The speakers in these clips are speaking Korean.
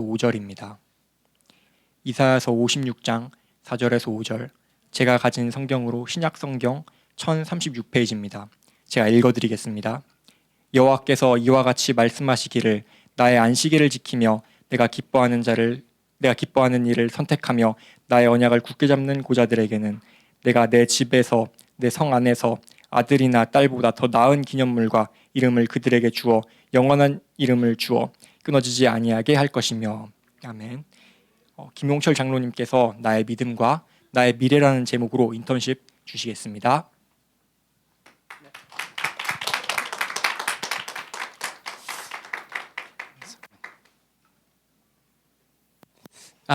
5절입니다. 이사야서 56장 4절에서 5절, 제가 가진 성경으로 신약 성경 1036페이지입니다. 제가 읽어드리겠습니다. 여호와께서 이와 같이 말씀하시기를, 나의 안식일을 지키며 내가 기뻐하는 일을 선택하며 나의 언약을 굳게 잡는 고자들에게는 내가 내 집에서 내 성 안에서 아들이나 딸보다 더 나은 기념물과 이름을 그들에게 주어 영원한 이름을 주어 끊어지지 아니하게 할 것이며. 아멘. 김용철 장로님께서 나의 믿음과 나의 미래라는 제목으로 인턴십 주시겠습니다.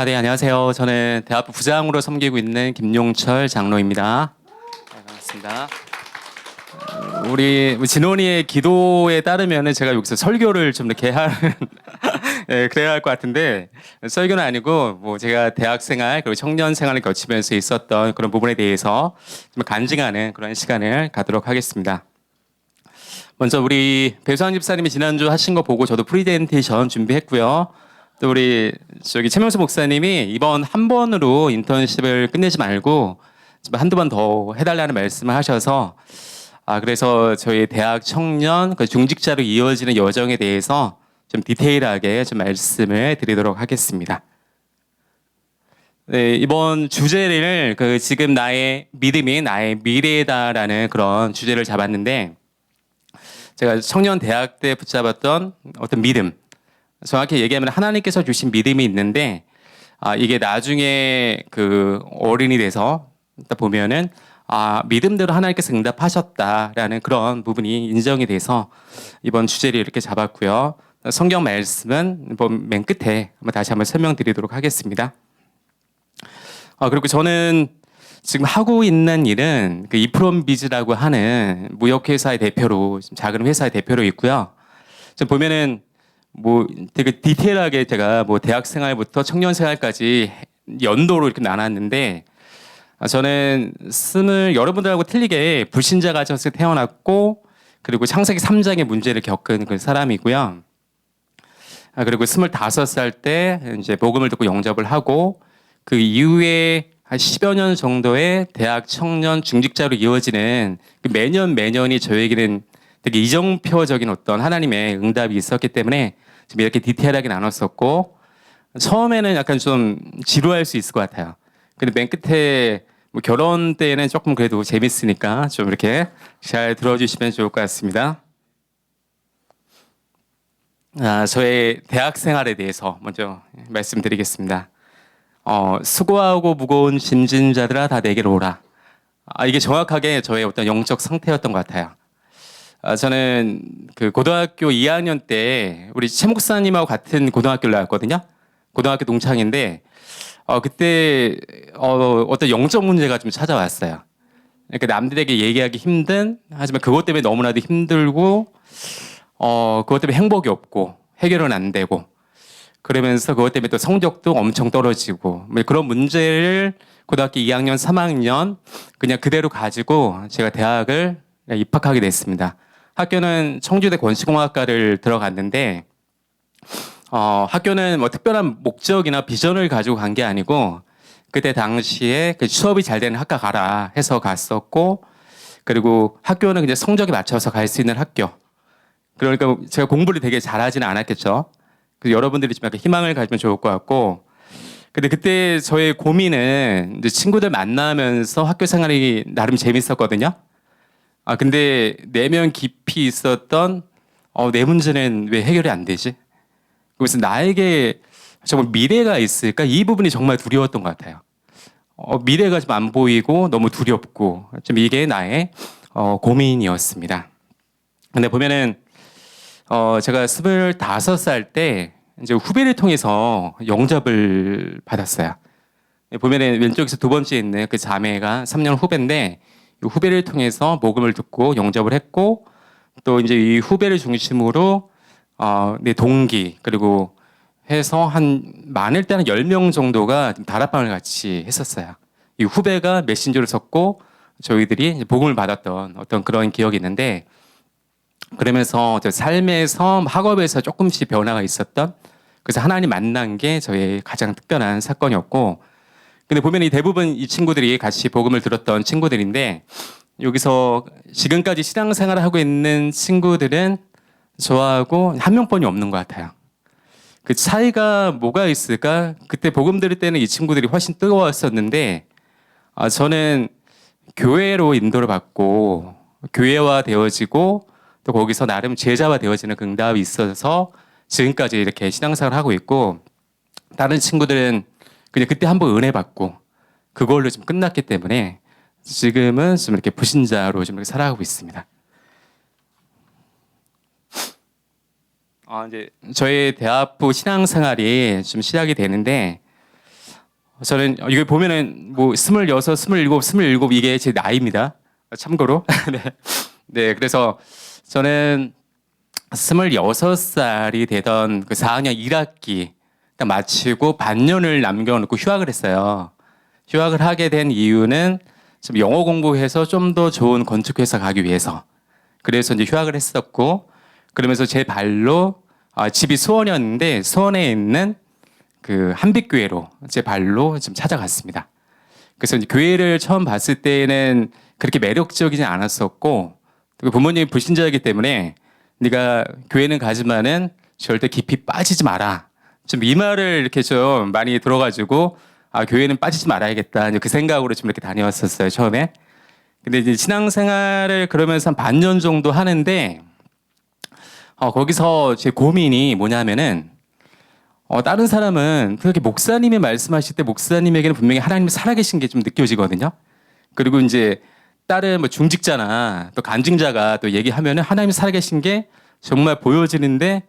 네, 안녕하세요. 저는 대학부 부장으로 섬기고 있는 김용철 장로입니다. 네, 반갑습니다. 우리 진원이의 기도에 따르면 제가 여기서 설교를 좀 이렇게 하는 네, 그래야 할 것 같은데, 설교는 아니고 제가 대학 생활 그리고 청년 생활을 거치면서 있었던 그런 부분에 대해서 좀 간증하는 그런 시간을 갖도록 하겠습니다. 먼저 우리 배수환 집사님이 지난주 하신 거 보고 저도 프리젠테이션 준비했고요. 또 우리 최명수 목사님이 이번 한 번으로 인턴십을 끝내지 말고 한두 번 더 해달라는 말씀을 하셔서 그래서 저희 대학 청년 중직자로 이어지는 여정에 대해서 좀 디테일하게 좀 말씀을 드리도록 하겠습니다. 네, 이번 주제를 지금 나의 믿음이 나의 미래다라는 그런 주제를 잡았는데, 제가 청년 대학 때 붙잡았던 어떤 믿음, 정확히 얘기하면 하나님께서 주신 믿음이 있는데, 이게 나중에 어른이 돼서 보면은 믿음대로 하나님께서 응답하셨다라는 그런 부분이 인정이 돼서 이번 주제를 이렇게 잡았고요. 성경 말씀은 맨 끝에 다시 한번 설명드리도록 하겠습니다. 그리고 저는 지금 하고 있는 일은 이프롬비즈라고 하는 무역회사의 대표로, 작은 회사의 대표로 있고요. 지금 보면은 되게 디테일하게 제가 대학 생활부터 청년 생활까지 연도로 이렇게 나눴는데, 저는 여러분들하고 틀리게 불신자 가정에서 태어났고, 그리고 창세기 3장의 문제를 겪은 그 사람이고요. 그리고 25살 때 이제 복음을 듣고 영접을 하고, 그 이후에 한 10여 년 정도의 대학 청년 중직자로 이어지는 매년이 저에게는 되게 이정표적인 어떤 하나님의 응답이 있었기 때문에 지금 이렇게 디테일하게 나눴었고, 처음에는 약간 좀 지루할 수 있을 것 같아요. 근데 맨 끝에 결혼 때는 조금 그래도 재밌으니까 좀 이렇게 잘 들어주시면 좋을 것 같습니다. 저의 대학 생활에 대해서 먼저 말씀드리겠습니다. 수고하고 무거운 짐진 자들아 다 내게로 오라. 이게 정확하게 저의 어떤 영적 상태였던 것 같아요. 저는 고등학교 2학년 때 우리 최 목사님하고 같은 고등학교를 나왔거든요. 고등학교 동창인데 그때 어떤 영적 문제가 좀 찾아왔어요. 그러니까 남들에게 얘기하기 힘든, 하지만 그것 때문에 너무나도 힘들고 그것 때문에 행복이 없고 해결은 안 되고, 그러면서 그것 때문에 또 성적도 엄청 떨어지고, 그런 문제를 고등학교 2학년, 3학년 그냥 그대로 가지고 제가 대학을 입학하게 됐습니다. 학교는 청주대 권시공학과를 들어갔는데, 학교는 특별한 목적이나 비전을 가지고 간 게 아니고, 그때 당시에 수업이 잘 되는 학과 가라 해서 갔었고, 그리고 학교는 그냥 성적에 맞춰서 갈 수 있는 학교. 그러니까 제가 공부를 되게 잘하지는 않았겠죠. 그래서 여러분들이 좀 약간 희망을 가지면 좋을 것 같고, 근데 그때 저의 고민은 이제 친구들 만나면서 학교 생활이 나름 재밌었거든요. 근데 내면 깊이 있었던 내 문제는 왜 해결이 안 되지? 그래서 나에게 정말 미래가 있을까? 이 부분이 정말 두려웠던 것 같아요. 미래가 좀 안 보이고 너무 두렵고, 좀 이게 나의 고민이었습니다. 근데 보면은 제가 25살 때 이제 후배를 통해서 영접을 받았어요. 보면은 왼쪽에서 두 번째 있는 그 자매가 3년 후배인데, 이 후배를 통해서 복음을 듣고 영접을 했고, 또 이제 이 후배를 중심으로 내 동기, 그리고 해서 많을 때는 10명 정도가 다락방을 같이 했었어요. 이 후배가 메신저를 썼고 저희들이 복음을 받았던 어떤 그런 기억이 있는데, 그러면서 삶에서 학업에서 조금씩 변화가 있었던 그래서 하나님 만난 게 저의 가장 특별한 사건이었고, 근데 보면 이 대부분 이 친구들이 같이 복음을 들었던 친구들인데, 여기서 지금까지 신앙생활을 하고 있는 친구들은 저하고 한 명뿐이 없는 것 같아요. 그 차이가 뭐가 있을까? 그때 복음 들을 때는 이 친구들이 훨씬 뜨거웠었는데, 저는 교회로 인도를 받고 교회화 되어지고 또 거기서 나름 제자화 되어지는 그 응답이 있어서 지금까지 이렇게 신앙생활을 하고 있고, 다른 친구들은 그냥 그때 한번 은혜 받고 그걸로 좀 끝났기 때문에 지금은 좀 이렇게 불신자로 좀 이렇게 살아가고 있습니다. 이제 저희 대학부 신앙생활이 좀 시작이 되는데, 저는 이거 보면은 뭐 26, 27 이게 제 나이입니다. 참고로. 네. 네, 그래서 저는 26살이 되던 그 4학년 1학기 딱 마치고 반년을 남겨놓고 휴학을 했어요. 휴학을 하게 된 이유는 좀 영어 공부해서 좀 더 좋은 건축회사 가기 위해서. 그래서 이제 휴학을 했었고, 그러면서 제 발로 집이 수원이었는데 수원에 있는 그 한빛교회로 제 발로 좀 찾아갔습니다. 그래서 이제 교회를 처음 봤을 때는 그렇게 매력적이지 않았었고, 또 부모님이 불신자이기 때문에 네가 교회는 가지만은 절대 깊이 빠지지 마라. 좀 이 말을 이렇게 좀 많이 들어가지고 교회는 빠지지 말아야겠다. 이제 그 생각으로 좀 이렇게 다녀왔었어요 처음에. 근데 이제 신앙생활을 그러면서 한 반년 정도 하는데, 거기서 제 고민이 뭐냐면은, 다른 사람은 그렇게 목사님이 말씀하실 때 목사님에게는 분명히 하나님이 살아계신 게 좀 느껴지거든요. 그리고 이제 다른 뭐 중직자나 또 간증자가 또 얘기하면은 하나님이 살아계신 게 정말 보여지는데,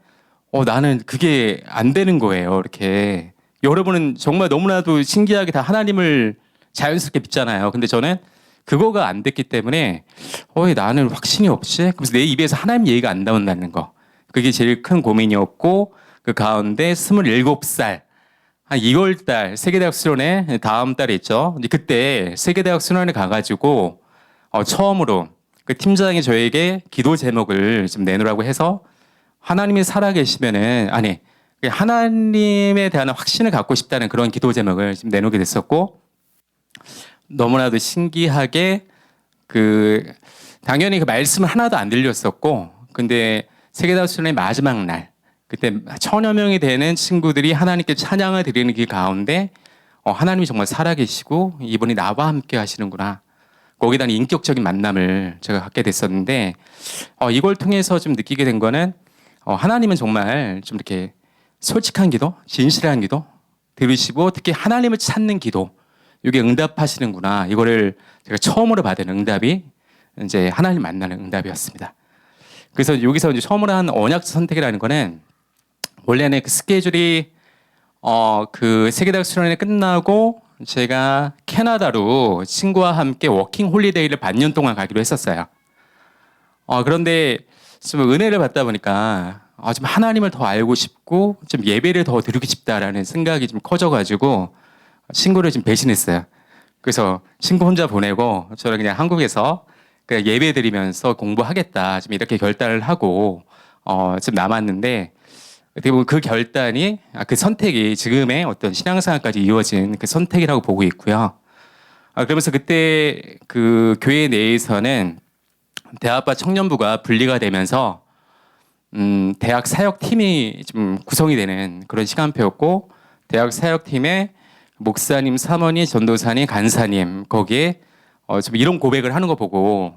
나는 그게 안 되는 거예요. 이렇게 여러분은 정말 너무나도 신기하게 다 하나님을 자연스럽게 믿잖아요. 근데 저는 그거가 안 됐기 때문에 나는 확신이 없지? 그래서 내 입에서 하나님 얘기가 안 나온다는 거. 그게 제일 큰 고민이었고, 그 가운데 27살 한 2월달 세계대학 수련회 다음 달에 있죠. 이제 그때 세계대학 수련회 가가지고 처음으로 그 팀장이 저에게 기도 제목을 좀 내놓으라고 해서, 하나님이 살아계시면은 하나님에 대한 확신을 갖고 싶다는 그런 기도 제목을 좀 내놓게 됐었고, 너무나도 신기하게 당연히 그 말씀을 하나도 안 들렸었고, 근데 세계대학 수련회 마지막 날 그때 1000여 명이 되는 친구들이 하나님께 찬양을 드리는 그 가운데 하나님이 정말 살아계시고 이분이 나와 함께 하시는구나. 거기에 대한 인격적인 만남을 제가 갖게 됐었는데, 이걸 통해서 좀 느끼게 된 거는 하나님은 정말 좀 이렇게 솔직한 기도, 진실한 기도 들으시고 특히 하나님을 찾는 기도, 이게 응답하시는구나. 이거를 제가 처음으로 받은 응답이 이제 하나님 만나는 응답이었습니다. 그래서 여기서 이제 처음으로 한 언약 선택이라는 거는, 원래는 그 스케줄이 그 세계대학 수련회 끝나고 제가 캐나다로 친구와 함께 워킹 홀리데이를 반년 동안 가기로 했었어요. 그런데 좀 은혜를 받다 보니까 좀 하나님을 더 알고 싶고 좀 예배를 더 드리고 싶다라는 생각이 좀 커져가지고 친구를 좀 배신했어요. 그래서 친구 혼자 보내고 저는 그냥 한국에서 그냥 예배 드리면서 공부하겠다 좀 이렇게 결단을 하고 좀 남았는데, 어떻게 보면 그 결단이 그 선택이 지금의 어떤 신앙생활까지 이어진 그 선택이라고 보고 있고요. 그러면서 그때 그 교회 내에서는 대학과 청년부가 분리가 되면서 대학 사역팀이 좀 구성이 되는 그런 시간표였고, 대학 사역팀에 목사님, 사모님, 전도사님, 간사님, 거기에 좀 이런 고백을 하는 거 보고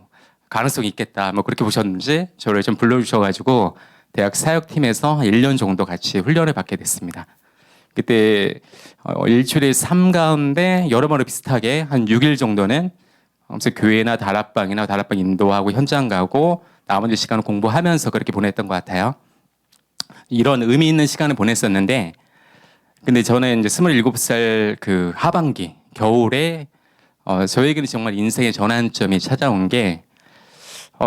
가능성이 있겠다 뭐 그렇게 보셨는지 저를 좀 불러주셔가지고 대학 사역팀에서 1년 정도 같이 훈련을 받게 됐습니다. 그때 일주일에 삶 가운데 여러모로 비슷하게 한 6일 정도는 아무튼 교회나 다락방 인도하고 현장 가고 나머지 시간을 공부하면서 그렇게 보냈던 것 같아요. 이런 의미 있는 시간을 보냈었는데, 근데 저는 이제 27살 그 하반기 겨울에 저에게는 정말 인생의 전환점이 찾아온 게,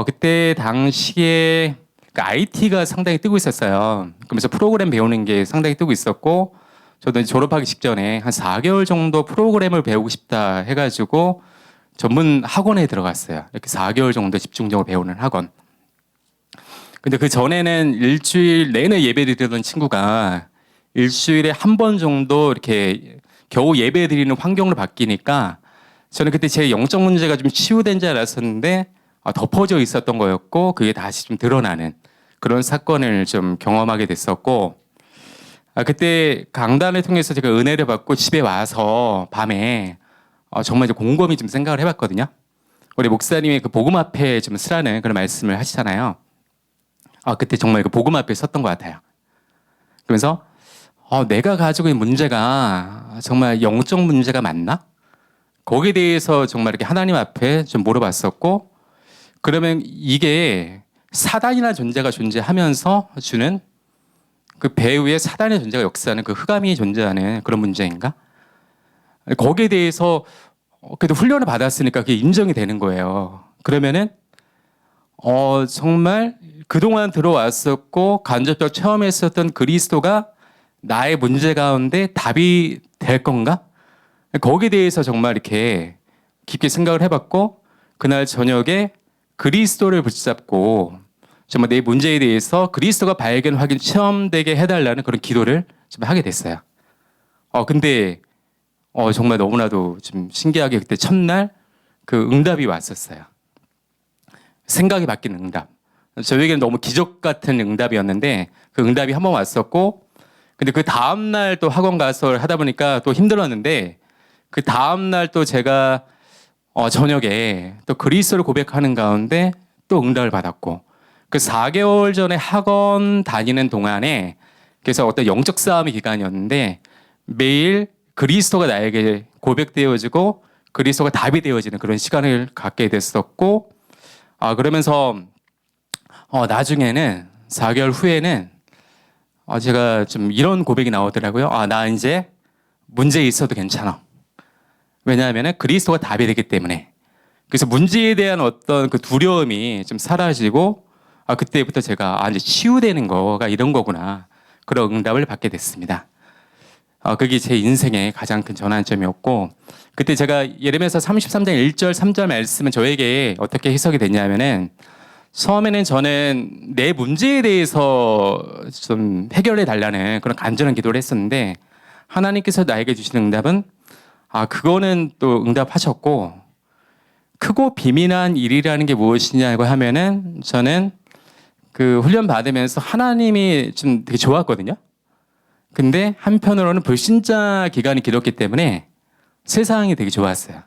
그때 당시에 그 IT가 상당히 뜨고 있었어요. 그러면서 프로그램 배우는 게 상당히 뜨고 있었고, 저도 이제 졸업하기 직전에 한 4개월 정도 프로그램을 배우고 싶다 해가지고 전문 학원에 들어갔어요. 이렇게 4개월 정도 집중적으로 배우는 학원. 근데 그 전에는 일주일 내내 예배를 드리던 친구가 일주일에 한 번 정도 이렇게 겨우 예배 드리는 환경으로 바뀌니까 저는 그때 제 영적 문제가 좀 치유된 줄 알았었는데 덮어져 있었던 거였고 그게 다시 좀 드러나는 그런 사건을 좀 경험하게 됐었고 그때 강단을 통해서 제가 은혜를 받고 집에 와서 밤에 정말 이제 곰곰이 좀 생각을 해봤거든요. 우리 목사님이 그 복음 앞에 좀 쓰라는 그런 말씀을 하시잖아요. 그때 정말 그 복음 앞에 섰던 것 같아요. 그러면서 내가 가지고 있는 문제가 정말 영적 문제가 맞나? 거기에 대해서 정말 이렇게 하나님 앞에 좀 물어봤었고 그러면 이게 사단이나 존재가 존재하면서 주는 그 배후에 사단의 존재가 역사하는 그 흑암이 존재하는 그런 문제인가? 거기에 대해서 그래도 훈련을 받았으니까 그게 인정이 되는 거예요. 그러면은 정말 그동안 들어왔었고 간접적으로 체험했었던 그리스도가 나의 문제 가운데 답이 될 건가? 거기에 대해서 정말 이렇게 깊게 생각을 해봤고 그날 저녁에 그리스도를 붙잡고 정말 내 문제에 대해서 그리스도가 발견, 확인, 체험되게 해달라는 그런 기도를 좀 하게 됐어요. 근데 정말 너무나도 좀 신기하게 그때 첫날 그 응답이 왔었어요. 생각이 바뀌는 응답. 저에게는 너무 기적 같은 응답이었는데 그 응답이 한 번 왔었고 근데 그 다음날 또 학원 가서 하다 보니까 또 힘들었는데 그 다음날 또 제가 저녁에 또 그리스도를 고백하는 가운데 또 응답을 받았고 그 4개월 전에 학원 다니는 동안에 그래서 어떤 영적 싸움의 기간이었는데 매일 그리스도가 나에게 고백되어지고 그리스도가 답이 되어지는 그런 시간을 갖게 됐었고 그러면서 나중에는 4개월 후에는 제가 좀 이런 고백이 나오더라고요. 나 이제 문제 있어도 괜찮아. 왜냐하면 그리스도가 답이 되기 때문에. 그래서 문제에 대한 어떤 그 두려움이 좀 사라지고 그때부터 제가 이제 치유되는 거가 이런 거구나. 그런 응답을 받게 됐습니다. 그게 제 인생의 가장 큰 전환점이었고 그때 제가 예레미야서 33장 1절 3절 말씀은 저에게 어떻게 해석이 됐냐면은 처음에는 저는 내 문제에 대해서 좀 해결해 달라는 그런 간절한 기도를 했었는데 하나님께서 나에게 주시는 응답은 그거는 또 응답하셨고 크고 비밀한 일이라는 게 무엇이냐고 하면은 저는 그 훈련 받으면서 하나님이 좀 되게 좋았거든요. 근데 한편으로는 불신자 기간이 길었기 때문에 세상이 되게 좋았어요.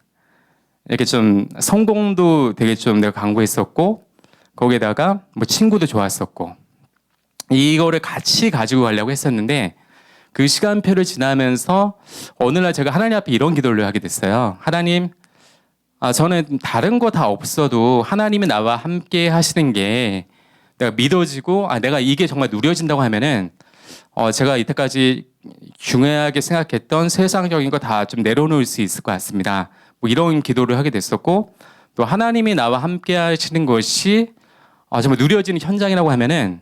이렇게 좀 성공도 되게 좀 내가 강구했었고 거기에다가 뭐 친구도 좋았었고 이거를 같이 가지고 가려고 했었는데 그 시간표를 지나면서 어느 날 제가 하나님 앞에 이런 기도를 하게 됐어요. 하나님, 저는 다른 거 다 없어도 하나님이 나와 함께 하시는 게 내가 믿어지고 내가 이게 정말 누려진다고 하면은 제가 이때까지 중요하게 생각했던 세상적인 거 다 좀 내려놓을 수 있을 것 같습니다. 뭐 이런 기도를 하게 됐었고 또 하나님이 나와 함께 하시는 것이 정말 누려지는 현장이라고 하면은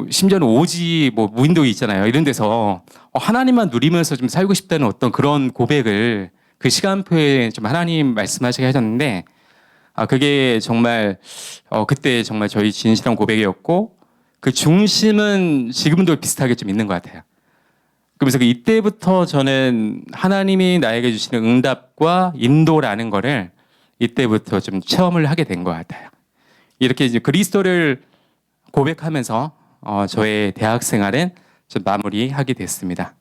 심지어는 오지 뭐 무인도 있잖아요. 이런 데서 하나님만 누리면서 좀 살고 싶다는 어떤 그런 고백을 그 시간표에 좀 하나님 말씀하시게 하셨는데 그게 정말 그때 정말 저희 진실한 고백이었고 그 중심은 지금도 비슷하게 좀 있는 것 같아요. 그러면서 이때부터 저는 하나님이 나에게 주시는 응답과 인도라는 거를 이때부터 좀 체험을 하게 된 것 같아요. 이렇게 이제 그리스도를 고백하면서 저의 대학 생활은 좀 마무리하게 됐습니다.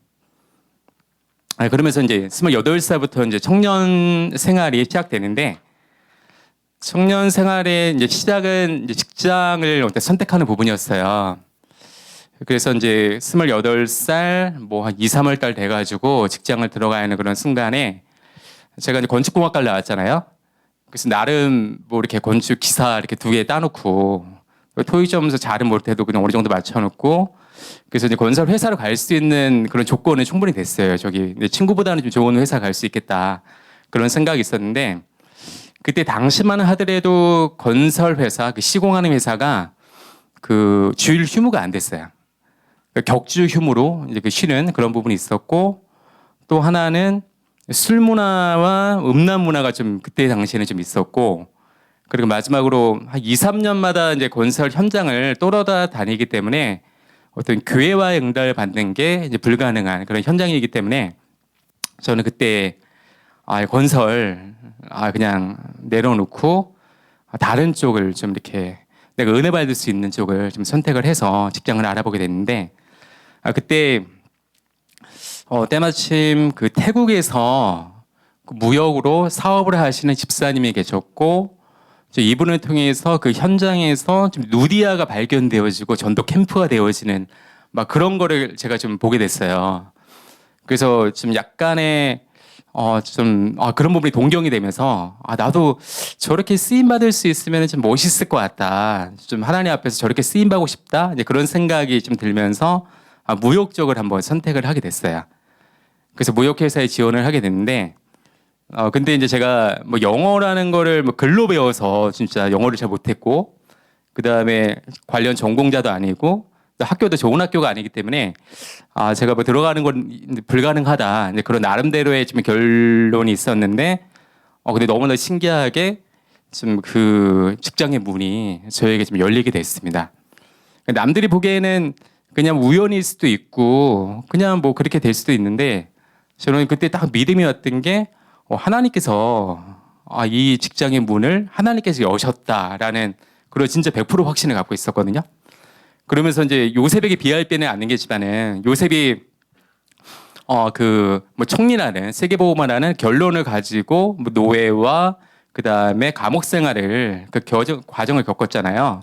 그러면서 이제 28살부터 이제 청년 생활이 시작되는데 청년 생활의 이제 시작은 이제 직장을 선택하는 부분이었어요. 그래서 이제 28살 뭐 한 2, 3월 달 돼가지고 직장을 들어가야 하는 그런 순간에 제가 이제 건축공학과를 나왔잖아요. 그래서 나름 뭐 이렇게 건축 기사 이렇게 2개 따놓고 토익 점수 잘은 못해도 그냥 어느 정도 맞춰놓고 그래서 이제 건설 회사로 갈 수 있는 그런 조건은 충분히 됐어요. 저기 친구보다는 좀 좋은 회사 갈 수 있겠다 그런 생각이 있었는데 그때 당시만 하더라도 건설 회사 그 시공하는 회사가 그 주일 휴무가 안 됐어요. 격주 휴무로 이제 그 쉬는 그런 부분이 있었고 또 하나는 술 문화와 음란 문화가 좀 그때 당시에는 좀 있었고 그리고 마지막으로 한 2, 3년마다 이제 건설 현장을 떠돌아 다니기 때문에 어떤 교회와의 응답을 받는 게 이제 불가능한 그런 현장이기 때문에 저는 그때 건설 그냥 내려놓고 다른 쪽을 좀 이렇게 내가 은혜 받을 수 있는 쪽을 좀 선택을 해서 직장을 알아보게 됐는데 그때 때마침 그 태국에서 그 무역으로 사업을 하시는 집사님이 계셨고 이분을 통해서 그 현장에서 좀 누디아가 발견되어지고 전도 캠프가 되어지는 막 그런 거를 제가 좀 보게 됐어요. 그래서 좀 약간의 그런 부분이 동경이 되면서 나도 저렇게 쓰임 받을 수 있으면 좀 멋있을 것 같다. 좀 하나님 앞에서 저렇게 쓰임 받고 싶다. 이제 그런 생각이 좀 들면서 무역 쪽을 한번 선택을 하게 됐어요. 그래서 무역회사에 지원을 하게 됐는데 근데 이제 제가 뭐 영어라는 거를 뭐 글로 배워서 진짜 영어를 잘 못했고 그 다음에 관련 전공자도 아니고 또 학교도 좋은 학교가 아니기 때문에 제가 뭐 들어가는 건 불가능하다. 이제 그런 나름대로의 좀 결론이 있었는데 근데 너무나 신기하게 좀 그 직장의 문이 저에게 좀 열리게 됐습니다. 남들이 보기에는 그냥 우연일 수도 있고 그냥 뭐 그렇게 될 수도 있는데 저는 그때 딱 믿음이 왔던 게 하나님께서 이 직장의 문을 하나님께서 여셨다라는 그런 진짜 100% 확신을 갖고 있었거든요. 그러면서 이제 요셉에게 비할 바는 아니겠지만은 요셉이 그 뭐 총리라는 세계보고만하는 결론을 가지고 뭐 노예와 그 다음에 감옥 생활을 그 과정을 겪었잖아요.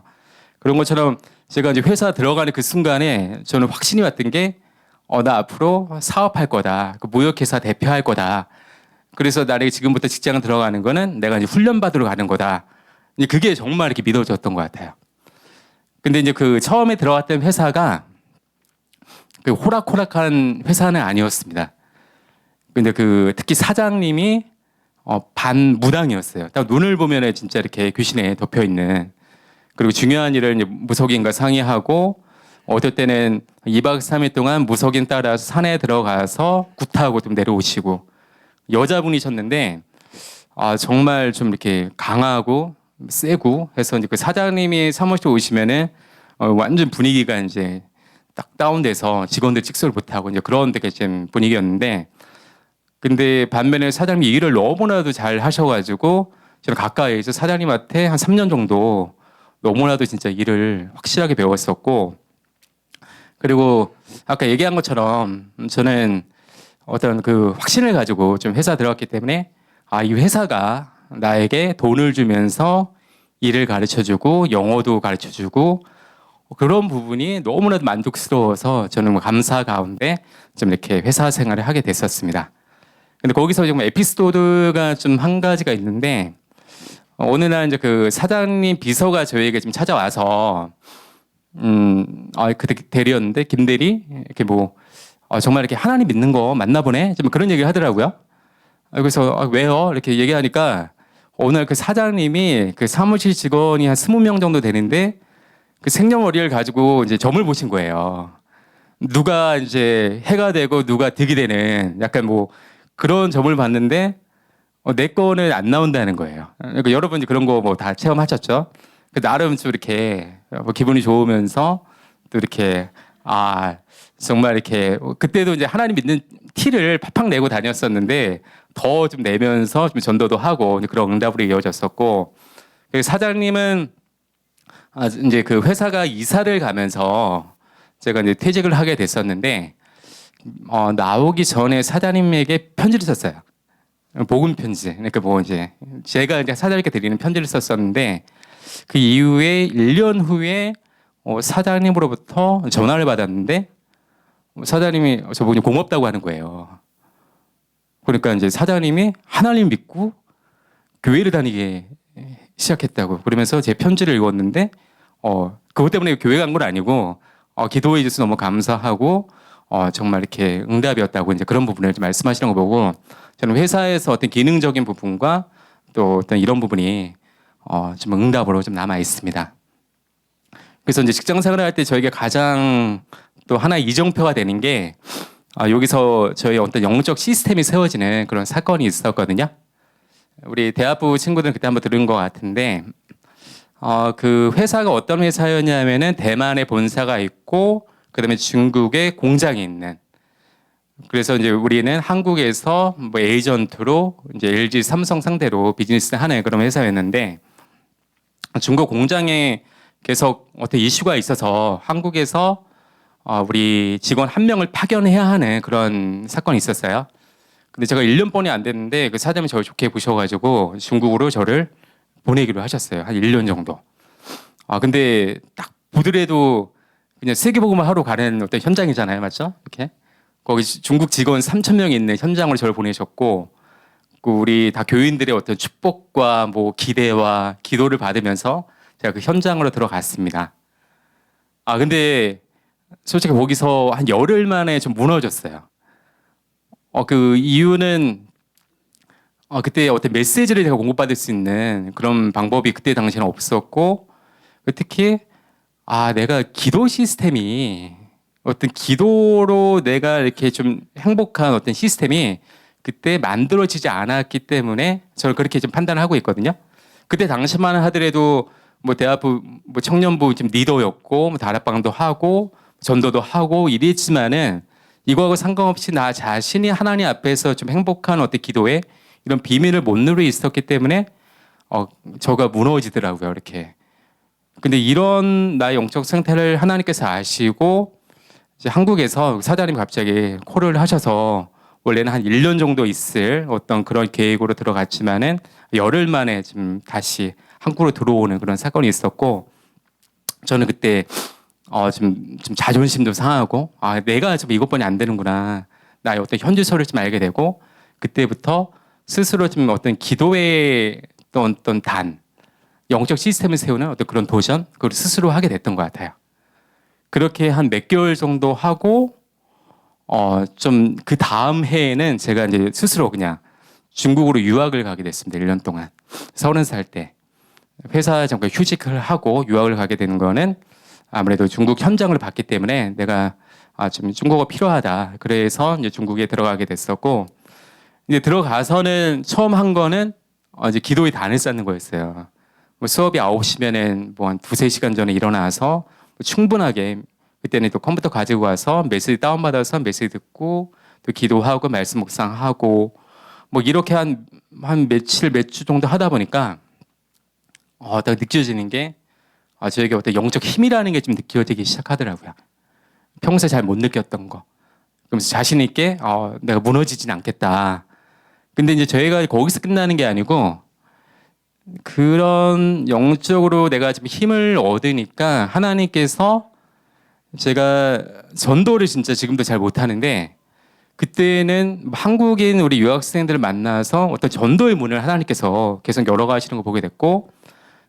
그런 것처럼 제가 이제 회사 들어가는 그 순간에 저는 확신이 왔던 게 나 앞으로 사업할 거다. 그 무역회사 대표할 거다. 그래서 나에게 지금부터 직장 들어가는 거는 내가 이제 훈련받으러 가는 거다. 이제 그게 정말 이렇게 믿어졌던 것 같아요. 근데 이제 그 처음에 들어갔던 회사가 그 호락호락한 회사는 아니었습니다. 근데 그 특히 사장님이 반무당이었어요. 딱 눈을 보면은 진짜 이렇게 귀신에 덮여 있는. 그리고 중요한 일을 이제 무속인과 상의하고 어떨 때는 2박 3일 동안 무속인 따라서 산에 들어가서 굿하고 좀 내려오시고 여자분이셨는데 정말 좀 이렇게 강하고 세고 해서 이제 그 사장님이 사무실 오시면은 완전 분위기가 이제 딱 다운돼서 직원들 직소를 못하고 이제 그런 되게 좀 분위기였는데 근데 반면에 사장님이 일을 너무나도 잘 하셔가지고 저는 가까이서 사장님한테 한 3년 정도 너무나도 진짜 일을 확실하게 배웠었고 그리고 아까 얘기한 것처럼 저는 어떤 그 확신을 가지고 좀 회사 들어갔기 때문에 이 회사가 나에게 돈을 주면서 일을 가르쳐주고 영어도 가르쳐주고 그런 부분이 너무나도 만족스러워서 저는 뭐 감사 가운데 좀 이렇게 회사 생활을 하게 됐었습니다. 근데 거기서 좀 에피소드가 좀 한 가지가 있는데 어느 날 이제 그 사장님 비서가 저에게 좀 찾아와서 그때 대리였는데 김 대리 이렇게 뭐 정말 이렇게 하나님 믿는 거 맞나 보네 좀 그런 얘기를 하더라고요. 그래서 왜요? 이렇게 얘기하니까 오늘 그 사장님이 그 사무실 직원이 한 20명 정도 되는데 그 생년월일을 가지고 이제 점을 보신 거예요. 누가 이제 해가 되고 누가 득이 되는 약간 뭐 그런 점을 봤는데 내 거는 안 나온다는 거예요. 그러니까 여러분 그런 거 뭐 다 체험하셨죠? 나름 좀 이렇게 뭐 기분이 좋으면서 또 이렇게 정말 이렇게 그때도 이제 하나님 믿는 티를 팍팍 내고 다녔었는데 더 좀 내면서 좀 전도도 하고 그런 응답으로 이어졌었고 사장님은 이제 그 회사가 이사를 가면서 제가 이제 퇴직을 하게 됐었는데 나오기 전에 사장님에게 편지를 썼어요. 복음 편지. 그러니까 뭐 이제 제가 이제 사장님께 드리는 편지를 썼었는데 그 이후에 1년 후에 사장님으로부터 전화를 받았는데 사장님이 저보고 고맙다고 하는 거예요. 그러니까 이제 사장님이 하나님 믿고 교회를 다니게 시작했다고 그러면서 제 편지를 읽었는데 그것 때문에 교회 간 건 아니고 기도해 주셔서 너무 감사하고 정말 이렇게 응답이었다고 이제 그런 부분을 좀 말씀하시는 거 보고 저는 회사에서 어떤 기능적인 부분과 또 어떤 이런 부분이 좀 응답으로 좀 남아 있습니다. 그래서 이제 직장 생활을 할 때 저에게 가장 또 하나의 이정표가 되는 게 여기서 저희 어떤 영적 시스템이 세워지는 그런 사건이 있었거든요. 우리 대학부 친구들은 그때 한번 들은 것 같은데 그 회사가 어떤 회사였냐면은 대만에 본사가 있고 그다음에 중국에 공장이 있는. 그래서 이제 우리는 한국에서 뭐 에이전트로 이제 LG, 삼성 상대로 비즈니스를 하는 그런 회사였는데 중국 공장에 계속 어떤 이슈가 있어서 한국에서 우리 직원 한 명을 파견해야 하는 그런 사건이 있었어요. 근데 제가 1년 번이 안 됐는데 그 사장님이 저를 좋게 보셔가지고 중국으로 저를 보내기로 하셨어요. 한 1년 정도. 근데 딱 보더라도 그냥 세계복음을 하러 가는 어떤 현장이잖아요. 맞죠? 이렇게. 거기 중국 직원 3,000명이 있는 현장으로 저를 보내셨고, 그 우리 다 교인들의 어떤 축복과 뭐 기대와 기도를 받으면서 제가 그 현장으로 들어갔습니다. 근데 솔직히 거기서 한 열흘 만에 좀 무너졌어요. 그 이유는 그때 어떤 메시지를 제가 공급받을 수 있는 그런 방법이 그때 당시에는 없었고, 특히 내가 기도 시스템이 어떤 기도로 내가 이렇게 좀 행복한 어떤 시스템이 그때 만들어지지 않았기 때문에 저는 그렇게 좀 판단을 하고 있거든요. 그때 당시만 하더라도 뭐 대학부 뭐 청년부 좀 리더였고 뭐 다락방도 하고 전도도 하고 이랬지만은 이거하고 상관없이 나 자신이 하나님 앞에서 좀 행복한 어떤 기도에 이런 비밀을 못 누리고 있었기 때문에 저가 무너지더라고요. 이렇게. 근데 이런 나의 영적 상태를 하나님께서 아시고 이제 한국에서 사장님이 갑자기 콜을 하셔서 원래는 한 1년 정도 있을 어떤 그런 계획으로 들어갔지만은 열흘 만에 좀 다시 한국으로 들어오는 그런 사건이 있었고 저는 그때 좀 자존심도 상하고 내가 좀 이것뿐이 안 되는구나 나의 어떤 현주소를 좀 알게 되고 그때부터 스스로 좀 어떤 기도의 어떤 영적 시스템을 세우는 어떤 그런 도전 그걸 스스로 하게 됐던 것 같아요. 그렇게 한 몇 개월 정도 하고 좀 그 다음 해에는 제가 이제 스스로 그냥 중국으로 유학을 가게 됐습니다. 1년 동안 30살 때 회사 잠깐 휴직을 하고 유학을 가게 되는 거는 아무래도 중국 현장을 봤기 때문에 내가 좀 중국어가 필요하다. 그래서 이제 중국에 들어가게 됐었고 이제 들어가서는 처음 한 거는 이제 기도의 단을 쌓는 거였어요. 뭐 수업이 9시면은 뭐 한 2-3시간 전에 일어나서 충분하게 그때는 또 컴퓨터 가지고 와서 메시지 다운받아서 메시지 듣고 또 기도하고 말씀 묵상하고 뭐 이렇게 한 며칠 몇 주 정도 하다 보니까 딱 느껴지는 게 저에게 어떤 영적 힘이라는 게 좀 느껴지기 시작하더라고요. 평소에 잘 못 느꼈던 거. 그러면서 자신 있게 내가 무너지진 않겠다. 근데 이제 저희가 거기서 끝나는 게 아니고 그런 영적으로 내가 좀 힘을 얻으니까 하나님께서 제가 전도를 진짜 지금도 잘 못하는데 그때는 한국인 우리 유학생들을 만나서 어떤 전도의 문을 하나님께서 계속 열어가시는 거 보게 됐고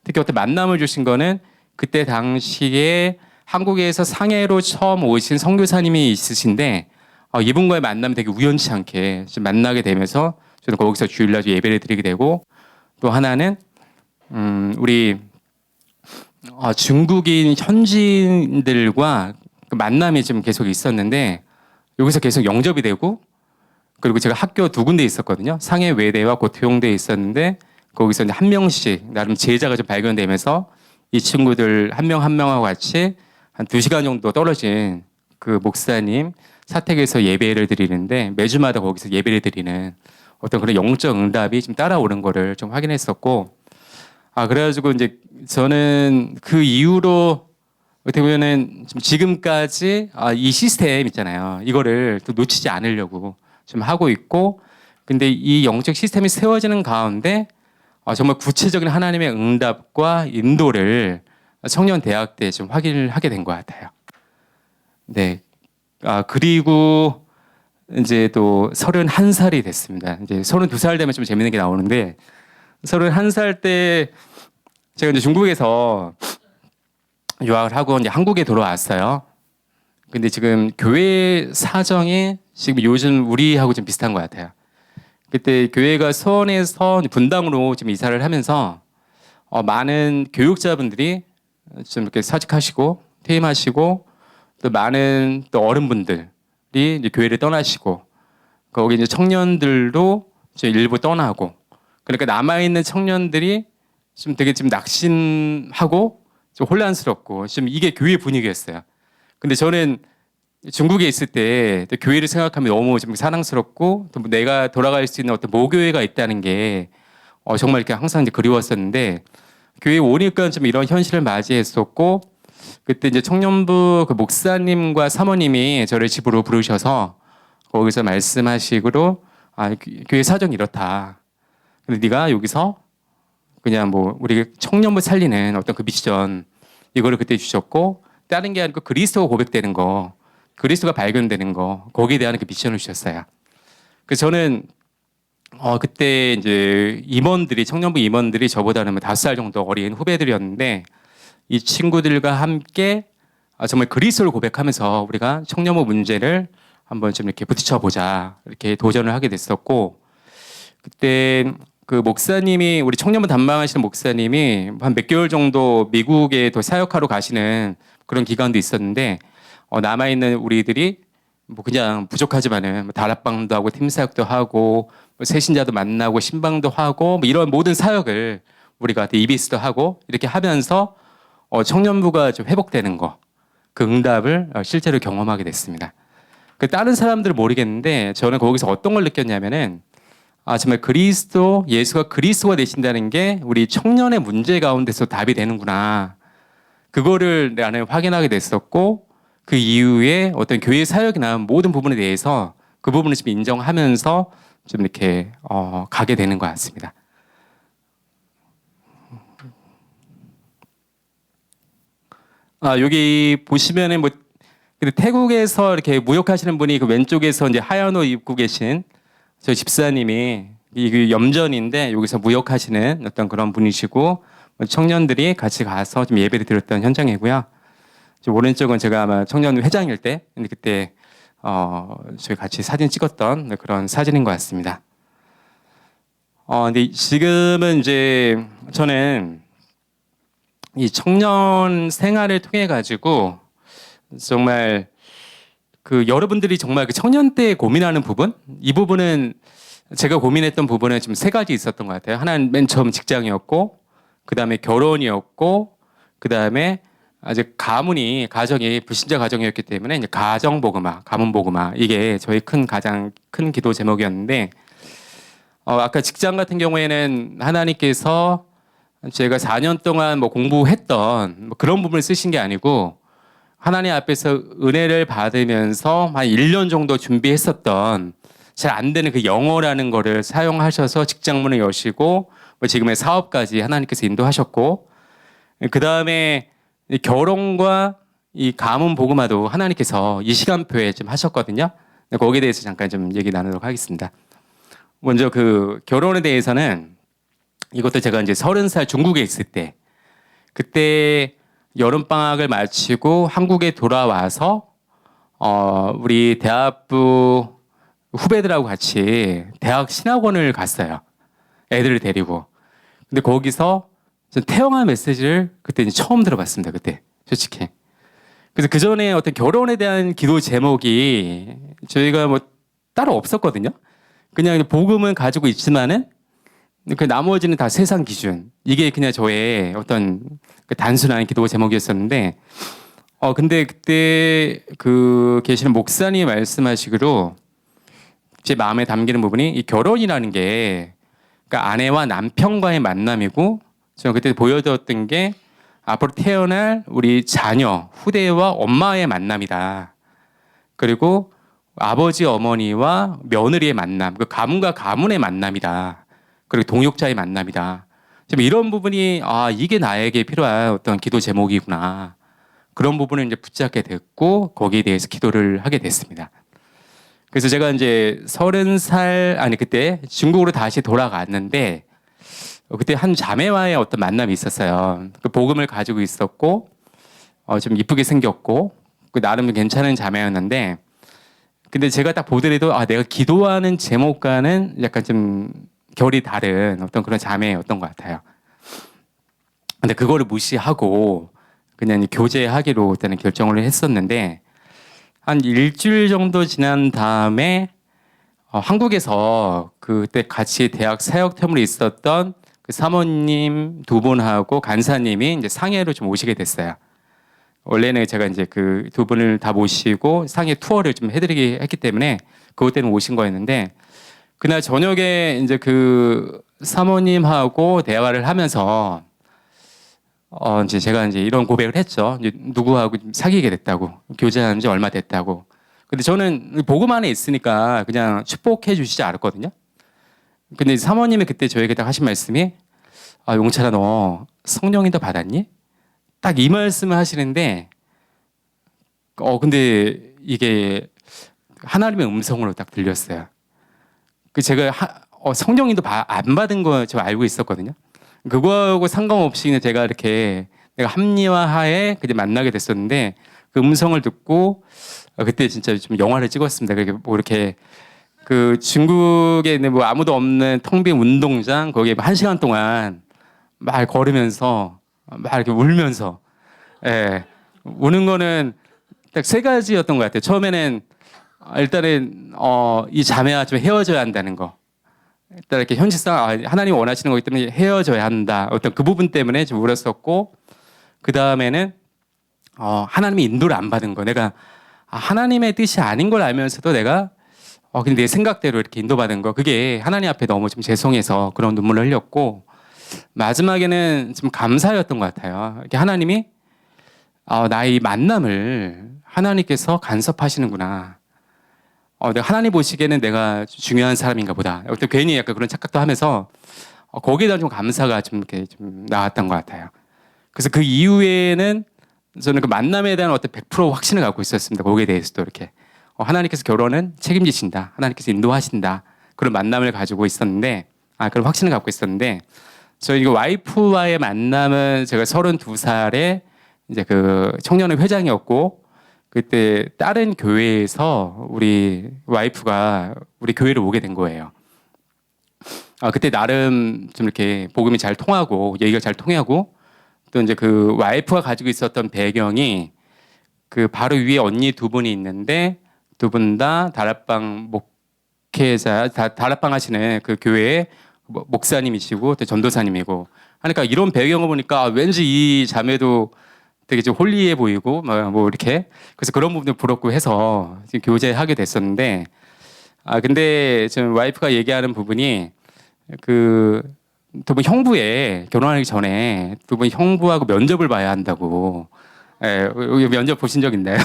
특히 어떤 만남을 주신 거는 그때 당시에 한국에서 상해로 처음 오신 선교사님이 있으신데 이분과의 만남이 되게 우연치 않게 좀 만나게 되면서 저는 거기서 주일날 예배를 드리게 되고 또 하나는 우리 중국인 현지인들과 그 만남이 좀 계속 있었는데 여기서 계속 영접이 되고 그리고 제가 학교 2군데 있었거든요. 상해 외대와 고태용대에 있었는데 거기서 이제 한 명씩 나름 제자가 좀 발견되면서 이 친구들 한 명 한 명하고 같이 한 2시간 정도 떨어진 그 목사님 사택에서 예배를 드리는데 매주마다 거기서 예배를 드리는 어떤 그런 영적 응답이 좀 따라오는 거를 좀 확인했었고 그래가지고 이제 저는 그 이후로 어떻게 보면은 좀 지금까지 이 시스템 있잖아요. 이거를 또 놓치지 않으려고 좀 하고 있고 근데 이 영적 시스템이 세워지는 가운데 정말 구체적인 하나님의 응답과 인도를 청년 대학 때 좀 확인을 하게 된 것 같아요. 네. 그리고 이제 또 31살이 됐습니다. 이제 32살 되면 좀 재밌는 게 나오는데 31살 때 제가 이제 중국에서 유학을 하고 이제 한국에 돌아왔어요. 근데 지금 교회 사정이 지금 요즘 우리하고 좀 비슷한 것 같아요. 그때 교회가 수원에서 분당으로 지금 이사를 하면서 많은 교육자분들이 좀 이렇게 사직하시고 퇴임하시고 또 많은 또 어른분들이 이제 교회를 떠나시고 거기 이제 청년들도 이제 일부 떠나고 그러니까 남아 있는 청년들이 좀 되게 좀 낙심하고 좀 혼란스럽고 지금 이게 교회 분위기였어요. 근데 저는 중국에 있을 때 또 교회를 생각하면 너무 좀 사랑스럽고 또 내가 돌아갈 수 있는 어떤 모교회가 있다는 게 정말 이렇게 항상 이제 그리웠었는데 교회에 오니까 좀 이런 현실을 맞이했었고 그때 이제 청년부 그 목사님과 사모님이 저를 집으로 부르셔서 거기서 말씀하시기로 교회 사정이 이렇다. 근데 네가 여기서 그냥 뭐 우리 청년부 살리는 어떤 그 미션 이거를 그때 주셨고 다른 게 아니고 그리스도가 고백되는 거, 그리스도가 발견되는 거 거기에 대한 그 미션을 주셨어요. 그래서 저는 그때 이제 임원들이 청년부 임원들이 저보다는 5살 정도 어린 후배들이었는데 이 친구들과 함께 정말 그리스도를 고백하면서 우리가 청년부 문제를 한번 좀 이렇게 부딪혀 보자 이렇게 도전을 하게 됐었고 그때 그 목사님이 우리 청년부 담당하시는 목사님이 한 몇 개월 정도 미국에 더 사역하러 가시는 그런 기간도 있었는데 남아 있는 우리들이 뭐 그냥 부족하지만은 다락방도 하고 팀 사역도 하고 뭐 새신자도 만나고 신방도 하고 뭐 이런 모든 사역을 우리가 EBS도 하고 이렇게 하면서 청년부가 좀 회복되는 거 그 응답을 실제로 경험하게 됐습니다. 그 다른 사람들은 모르겠는데 저는 거기서 어떤 걸 느꼈냐면은 정말 그리스도 예수가 그리스도가 되신다는 게 우리 청년의 문제 가운데서 답이 되는구나. 그거를 나는 확인하게 됐었고 그 이후에 어떤 교회 사역이나 모든 부분에 대해서 그 부분을 좀 인정하면서 좀 이렇게 가게 되는 것 같습니다. 여기 보시면은 뭐 근데 태국에서 이렇게 무역하시는 분이 그 왼쪽에서 이제 하얀 옷 입고 계신 저희 집사님이 이 염전인데 여기서 무역하시는 어떤 그런 분이시고 청년들이 같이 가서 좀 예배를 드렸던 현장이고요. 오른쪽은 제가 아마 청년 회장일 때 근데 그때 저희 같이 사진 찍었던 그런 사진인 것 같습니다. 근데 지금은 이제 저는 이 청년 생활을 통해 가지고 정말 그 여러분들이 정말 그 청년 때 고민하는 부분 이 부분은 제가 고민했던 부분은 지금 3가지 있었던 것 같아요. 하나는 맨 처음 직장이었고 그 다음에 결혼이었고 그 다음에 아직 가정이 불신자 가정이었기 때문에 이제 가정복음화, 가문복음화 이게 저희 가장 큰 기도 제목이었는데 아까 직장 같은 경우에는 하나님께서 제가 4년 동안 뭐 공부했던 뭐 그런 부분을 쓰신 게 아니고 하나님 앞에서 은혜를 받으면서 한 1년 정도 준비했었던 잘 안 되는 그 영어라는 거를 사용하셔서 직장문을 여시고 뭐 지금의 사업까지 하나님께서 인도하셨고 그 다음에 결혼과 이 가문 복음화도 하나님께서 이 시간표에 좀 하셨거든요. 거기에 대해서 잠깐 좀 얘기 나누도록 하겠습니다. 먼저 그 결혼에 대해서는 이것도 제가 이제 30살 중국에 있을 때 그때 여름방학을 마치고 한국에 돌아와서 우리 대학부 후배들하고 같이 대학 신학원을 갔어요. 애들을 데리고. 근데 거기서 태영아 메시지를 그때 이제 처음 들어봤습니다. 그때 솔직히. 그래서 그 전에 어떤 결혼에 대한 기도 제목이 저희가 뭐 따로 없었거든요. 그냥 복음은 가지고 있지만은 그 나머지는 다 세상 기준. 이게 그냥 저의 어떤 그 단순한 기도 제목이었었는데, 근데 그때 그 계시는 목사님이 말씀하시기로 제 마음에 담기는 부분이 이 결혼이라는 게 그러니까 아내와 남편과의 만남이고, 저는 그때 보여드렸던 게 앞으로 태어날 우리 자녀, 후대와 엄마의 만남이다. 그리고 아버지, 어머니와 며느리의 만남, 그 가문과 가문의 만남이다. 그리고 동역자의 만남이다. 지금 이런 부분이 이게 나에게 필요한 어떤 기도 제목이구나. 그런 부분을 이제 붙잡게 됐고 거기에 대해서 기도를 하게 됐습니다. 그래서 제가 이제 30살 그때 중국으로 다시 돌아갔는데 그때 한 자매와의 어떤 만남이 있었어요. 그 복음을 가지고 있었고 좀 이쁘게 생겼고 그 나름 괜찮은 자매였는데 근데 제가 딱 보더라도 내가 기도하는 제목과는 약간 좀 결이 다른 어떤 그런 자매였던 것 같아요. 근데 그거를 무시하고 그냥 교제하기로 일단은 결정을 했었는데 한 일주일 정도 지난 다음에 한국에서 그때 같이 대학 사역 테물에 있었던 그 사모님 2분하고 간사님이 이제 상해로 좀 오시게 됐어요. 원래는 제가 이제 그 두 분을 다 모시고 상해 투어를 좀 해드리기 했기 때문에 그것 때문에 오신 거였는데 그날 저녁에 이제 그 사모님하고 대화를 하면서 이제 제가 이제 이런 고백을 했죠. 이제 누구하고 좀 사귀게 됐다고 교제한 지 얼마 됐다고. 근데 저는 복음 안에 있으니까 그냥 축복해 주시지 않았거든요. 근데 사모님이 그때 저에게 딱 하신 말씀이 용찬아 너 성령인도 받았니? 딱 이 말씀을 하시는데 근데 이게 하나님의 음성으로 딱 들렸어요. 그 제가 성령인도 안 받은 거 제가 알고 있었거든요. 그거하고 상관없이 그냥 제가 이렇게 내가 합리화하에 그냥 만나게 됐었는데 그 음성을 듣고 그때 진짜 좀 영화를 찍었습니다. 그렇게 뭐 이렇게 그 중국에 있는 뭐 아무도 없는 텅 빈 운동장 거기에 1시간 동안 막 걸으면서 막 이렇게 울면서 우는 거는 딱 3가지였던 것 같아요. 처음에는 일단은 이 자매와 좀 헤어져야 한다는 거. 일단 이렇게 현실상 하나님 원하시는 거기 때문에 헤어져야 한다. 어떤 그 부분 때문에 좀 울었었고 그 다음에는 하나님의 인도를 안 받은 거. 내가 하나님의 뜻이 아닌 걸 알면서도 내가 근데 내 생각대로 이렇게 인도받은 거. 그게 하나님 앞에 너무 좀 죄송해서 그런 눈물을 흘렸고 마지막에는 좀 감사였던 것 같아요. 이렇게 하나님이 나의 만남을 하나님께서 간섭하시는구나. 내가 하나님 보시기에는 내가 중요한 사람인가 보다. 어떤 괜히 약간 그런 착각도 하면서 거기에 대한 좀 감사가 좀 이렇게 좀 나왔던 것 같아요. 그래서 그 이후에는 저는 그 만남에 대한 어떤 100% 확신을 갖고 있었습니다. 거기에 대해서도 이렇게 하나님께서 결혼은 책임지신다. 하나님께서 인도하신다. 그런 만남을 가지고 있었는데 그런 확신을 갖고 있었는데 저희 와이프와의 만남은 제가 32살에 이제 그 청년회 회장이었고 그때 다른 교회에서 우리 와이프가 우리 교회를 오게 된 거예요. 그때 나름 좀 이렇게 복음이 잘 통하고 얘기가 잘 통하고 또 이제 그 와이프가 가지고 있었던 배경이 그 바로 위에 언니 2분이 있는데 2분 다 다락방 목회자, 다락방 하시는 그 교회의 목사님이시고 또 전도사님이고 하니까 이런 배경을 보니까 왠지 이 자매도 되게 좀 홀리해 보이고 뭐 이렇게 그래서 그런 부분도 부럽고 해서 지금 교제하게 됐었는데 근데 지금 와이프가 얘기하는 부분이 그 2분 형부에 결혼하기 전에 2분 형부하고 면접을 봐야 한다고 여기 면접 보신 적 있나요?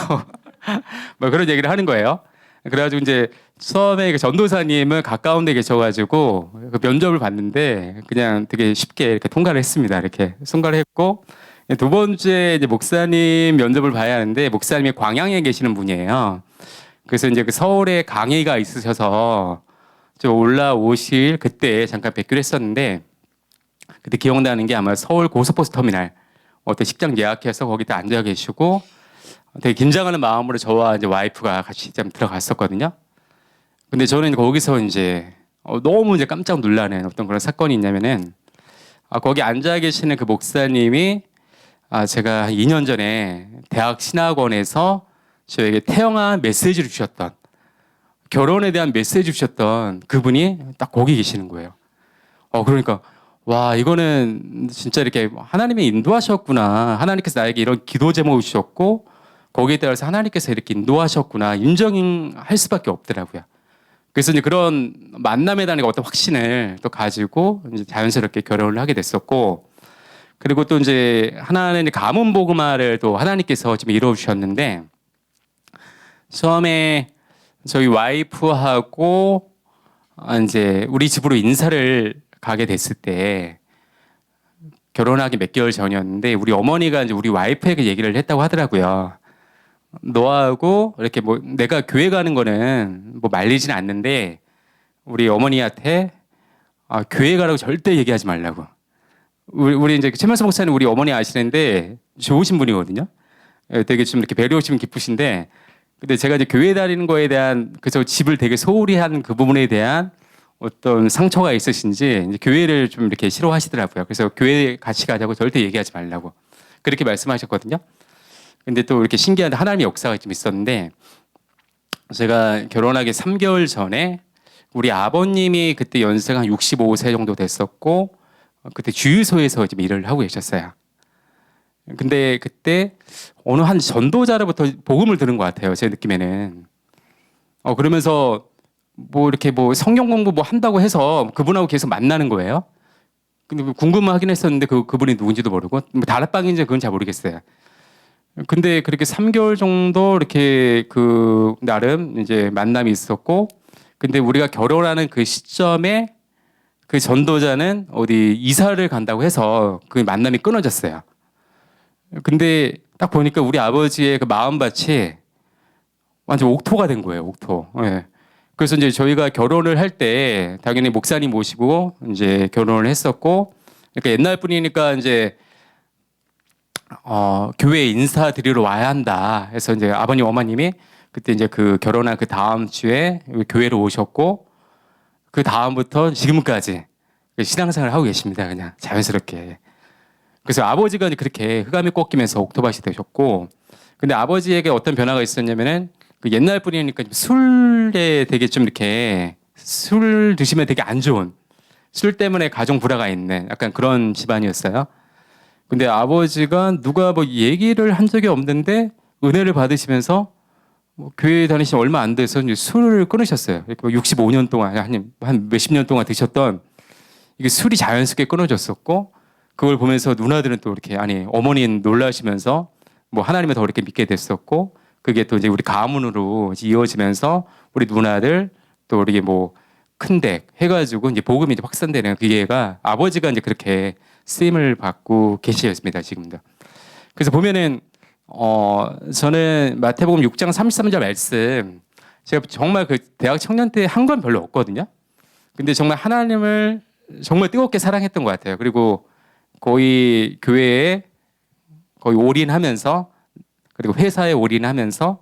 뭐 그런 얘기를 하는 거예요. 그래가지고 이제 처음에 그 전도사님은 가까운 데 계셔가지고 그 면접을 봤는데 그냥 되게 쉽게 이렇게 통과를 했습니다. 이렇게 통과를 했고 2번째 이제 목사님 면접을 봐야 하는데 목사님이 광양에 계시는 분이에요. 그래서 이제 그 서울에 강의가 있으셔서 좀 올라오실 그때 잠깐 뵙기로 했었는데 그때 기억나는 게 아마 서울 고속버스 터미널 어떤 식장 예약해서 거기다 앉아 계시고 되게 긴장하는 마음으로 저와 이제 와이프가 같이 좀 들어갔었거든요. 근데 저는 거기서 이제 너무 이제 깜짝 놀라는 어떤 그런 사건이 있냐면은 거기 앉아 계시는 그 목사님이 제가 한 2년 전에 대학 신학원에서 저에게 태영한 메시지를 주셨던 결혼에 대한 메시지 주셨던 그분이 딱 거기 계시는 거예요. 그러니까 와 이거는 진짜 이렇게 하나님이 인도하셨구나. 하나님께서 나에게 이런 기도 제목을 주셨고 거기에 따라서 하나님께서 이렇게 인도하셨구나. 인정할 수밖에 없더라고요. 그래서 이제 그런 만남에 대한 어떤 확신을 또 가지고 이제 자연스럽게 결혼을 하게 됐었고 그리고 또 이제 하나는 가문 복음화를 또 하나님께서 지금 이루어 주셨는데 처음에 저희 와이프하고 이제 우리 집으로 인사를 가게 됐을 때 결혼하기 몇 개월 전이었는데 우리 어머니가 이제 우리 와이프에게 얘기를 했다고 하더라고요. 너하고 이렇게 뭐 내가 교회 가는 거는 뭐 말리지는 않는데 우리 어머니한테 교회 가라고 절대 얘기하지 말라고. 우리 이제 최면수 목사님 우리 어머니 아시는데 좋으신 분이거든요. 되게 좀 이렇게 배려심 깊으신데 근데 제가 이제 교회 다니는 거에 대한 그래서 집을 되게 소홀히 한 그 부분에 대한 어떤 상처가 있으신지 이제 교회를 좀 이렇게 싫어하시더라고요. 그래서 교회 같이 가자고 절대 얘기하지 말라고 그렇게 말씀하셨거든요. 근데 또 이렇게 신기한 하나님의 역사가 좀 있었는데 제가 결혼하기 3개월 전에 우리 아버님이 그때 연세가 한 65세 정도 됐었고 그때 주유소에서 지금 일을 하고 계셨어요. 근데 그때 어느 한 전도자로부터 복음을 들은 것 같아요. 제 느낌에는. 그러면서 뭐 이렇게 뭐 성경 공부 뭐 한다고 해서 그분하고 계속 만나는 거예요. 근데 뭐 궁금하긴 했었는데 그분이 누군지도 모르고 뭐 다락방인지 그건 잘 모르겠어요. 근데 그렇게 3개월 정도 이렇게 그 나름 이제 만남이 있었고, 근데 우리가 결혼하는 그 시점에 그 전도자는 어디 이사를 간다고 해서 그 만남이 끊어졌어요. 근데 딱 보니까 우리 아버지의 그 마음밭이 완전 옥토가 된 거예요, 옥토. 예. 그래서 이제 저희가 결혼을 할 때 당연히 목사님 모시고 이제 결혼을 했었고, 그러니까 옛날 분이니까 이제 교회에 인사드리러 와야 한다 해서 이제 아버님 어머님이 그때 이제 그 결혼한 그 다음 주에 교회로 오셨고, 그 다음부터 지금까지 신앙생활을 하고 계십니다. 그냥 자연스럽게. 그래서 아버지가 이제 그렇게 흑암이 꺾이면서 옥토밭이 되셨고, 근데 아버지에게 어떤 변화가 있었냐면은 그 옛날 분이니까 술에 되게 좀 이렇게 술 드시면 되게 안 좋은, 술 때문에 가정 불화가 있는 약간 그런 집안이었어요. 근데 아버지가 누가 뭐 얘기를 한 적이 없는데 은혜를 받으시면서 뭐 교회 다니신 얼마 안 돼서 이제 술을 끊으셨어요. 65년 동안 한 몇십 년 동안 드셨던 이게 술이 자연스럽게 끊어졌었고, 그걸 보면서 누나들은 또 이렇게, 아니 어머니는 놀라시면서 뭐 하나님을 더 이렇게 믿게 됐었고, 그게 또 이제 우리 가문으로 이어지면서 우리 누나들 또 우리 뭐 큰댁 해가지고 이제 복음이 이제 확산되는 그 기회가 아버지가 이제 그렇게 쓰임을 받고 계시었습니다, 지금도. 그래서 보면은 저는 마태복음 6장 33절 말씀, 제가 정말 그 대학 청년 때 한 건 별로 없거든요. 근데 정말 하나님을 정말 뜨겁게 사랑했던 것 같아요. 그리고 거의 교회에 거의 올인하면서, 그리고 회사에 올인하면서,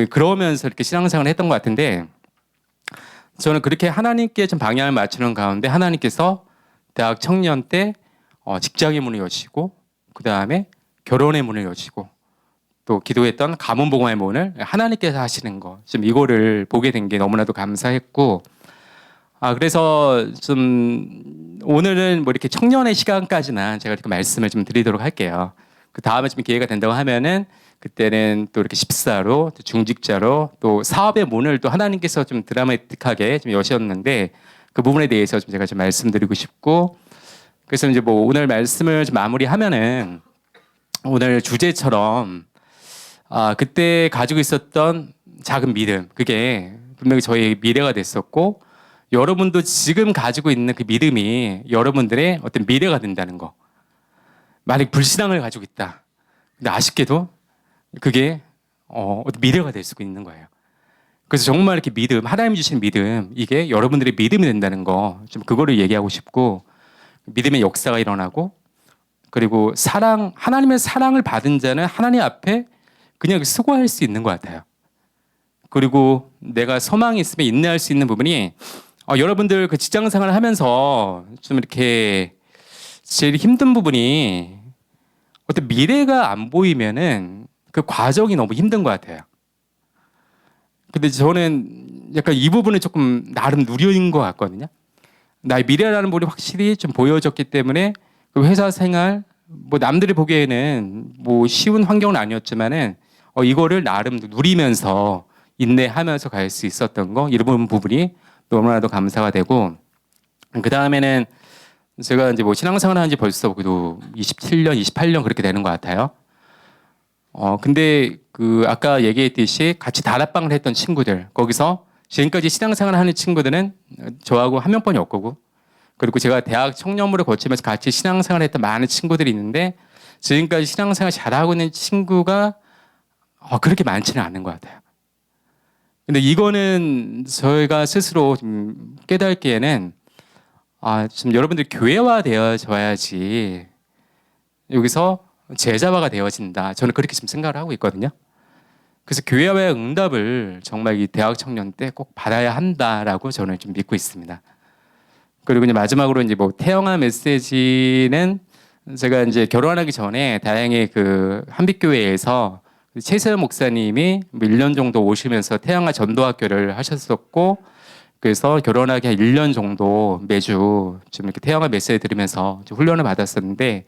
그러면서 이렇게 신앙생활을 했던 것 같은데, 저는 그렇게 하나님께 좀 방향을 맞추는 가운데 하나님께서 대학 청년 때 직장의 문을 여시고, 그 다음에 결혼의 문을 여시고, 또 기도했던 가문 복음의 문을 하나님께서 하시는 거, 좀 이거를 보게 된 게 너무나도 감사했고, 그래서 좀 오늘은 뭐 이렇게 청년의 시간까지나 제가 이렇게 말씀을 좀 드리도록 할게요. 그 다음에 좀 기회가 된다고 하면은 그때는 또 이렇게 집사로, 또 중직자로, 또 사업의 문을 또 하나님께서 좀 드라마틱하게 좀 여셨는데, 그 부분에 대해서 좀 제가 좀 말씀드리고 싶고, 그래서 이제 뭐 오늘 말씀을 좀 마무리하면은 오늘 주제처럼 그때 가지고 있었던 작은 믿음, 그게 분명히 저희 미래가 됐었고, 여러분도 지금 가지고 있는 그 믿음이 여러분들의 어떤 미래가 된다는 거. 만약 불신앙을 가지고 있다, 근데 아쉽게도 그게 어떤 미래가 될 수가 있는 거예요. 그래서 정말 이렇게 믿음, 하나님 주신 믿음, 이게 여러분들의 믿음이 된다는 거, 좀 그거를 얘기하고 싶고, 믿음의 역사가 일어나고, 그리고 사랑, 하나님의 사랑을 받은 자는 하나님 앞에 그냥 수고할 수 있는 것 같아요. 그리고 내가 소망이 있으면 인내할 수 있는 부분이, 여러분들 그 직장 생활을 하면서 좀 이렇게 제일 힘든 부분이, 어떤 미래가 안 보이면은 그 과정이 너무 힘든 것 같아요. 근데 저는 약간 이 부분을 조금 나름 누려인 것 같거든요. 나의 미래라는 부분이 확실히 좀 보여졌기 때문에 그 회사 생활, 뭐 남들이 보기에는 뭐 쉬운 환경은 아니었지만은 이거를 나름 누리면서 인내하면서 갈 수 있었던 거, 이런 부분이 너무나도 감사가 되고, 그 다음에는 제가 이제 뭐 신앙생활 한 지 벌써 그래도 27년, 28년 그렇게 되는 것 같아요. 근데 그 아까 얘기했듯이 같이 다락방을 했던 친구들, 거기서 지금까지 신앙생활 하는 친구들은 저하고 한 명뿐이 없고, 그리고 제가 대학 청년부를 거치면서 같이 신앙생활 했던 많은 친구들이 있는데, 지금까지 신앙생활 잘하고 있는 친구가 그렇게 많지는 않은 것 같아요. 근데 이거는 저희가 스스로 좀 깨닫기에는 좀 여러분들 교회화 되어져야지 여기서 제자화가 되어진다. 저는 그렇게 지금 생각을 하고 있거든요. 그래서 교회화의 응답을 정말 이 대학 청년 때 꼭 받아야 한다라고 저는 좀 믿고 있습니다. 그리고 이제 마지막으로 이제 뭐 태영아 메시지는, 제가 이제 결혼하기 전에 다행히 그 한빛교회에서 최세현 목사님이 1년 정도 오시면서 태영아 전도학교를 하셨었고, 그래서 결혼하기 한 1년 정도 매주 좀 이렇게 태영아 메시지 들으면서 좀 훈련을 받았었는데,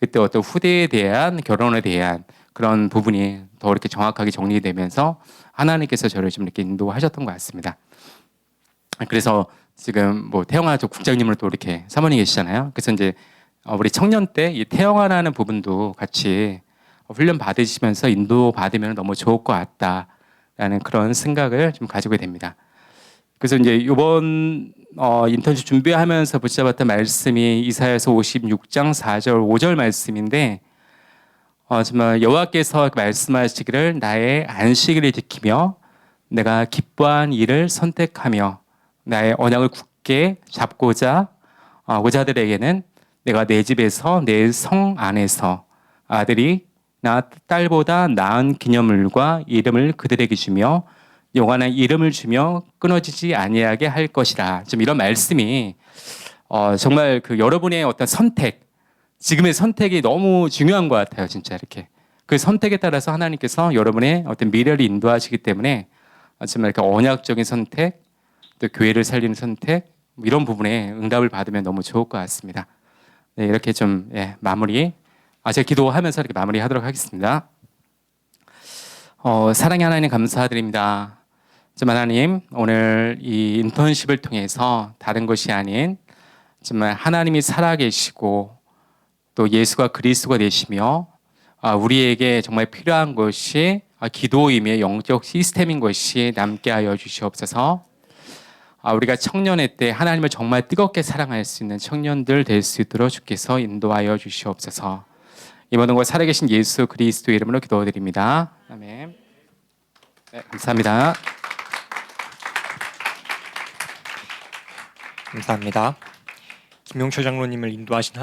그때 어떤 후대에 대한 결혼에 대한 그런 부분이 더 이렇게 정확하게 정리되면서 하나님께서 저를 좀 이렇게 인도하셨던 것 같습니다. 그래서 지금 뭐 태영아 저 국장님을 또 이렇게 사모님 계시잖아요. 그래서 이제 우리 청년 때 이 태영아라는 부분도 같이 훈련 받으시면서 인도 받으면 너무 좋을 것 같다라는 그런 생각을 좀 가지게 됩니다. 그래서 이제 이번 인턴십 준비하면서 붙잡았던 말씀이 이사야서 56장 4절 5절 말씀인데 정말 여호와께서 말씀하시기를 나의 안식일을 지키며 내가 기뻐한 일을 선택하며 나의 언약을 굳게 잡고자 고자들에게는 내가 내 집에서 내 성 안에서 아들이 나 딸보다 나은 기념물과 이름을 그들에게 주며 영원한 이름을 주며 끊어지지 아니하게 할 것이라. 좀 이런 말씀이 정말 그 여러분의 어떤 선택, 지금의 선택이 너무 중요한 것 같아요, 진짜 이렇게. 그 선택에 따라서 하나님께서 여러분의 어떤 미래를 인도하시기 때문에 정말 이렇게 언약적인 선택, 또 교회를 살리는 선택 이런 부분에 응답을 받으면 너무 좋을 것 같습니다. 네, 이렇게 좀 마무리. 제가 기도하면서 이렇게 마무리하도록 하겠습니다. 사랑의 하나님 감사드립니다. 정말 하나님 오늘 이 인턴십을 통해서 다른 것이 아닌 정말 하나님이 살아계시고 또 예수가 그리스도가 되시며 우리에게 정말 필요한 것이 기도임의 영적 시스템인 것이 남게 하여 주시옵소서. 우리가 청년의 때 하나님을 정말 뜨겁게 사랑할 수 있는 청년들 될 수 있도록 주께서 인도하여 주시옵소서. 이 모든 것 살아계신 예수 그리스도 이름으로 기도드립니다. 아멘. 네, 감사합니다. 감사합니다. 김용철 장로님을 인도하신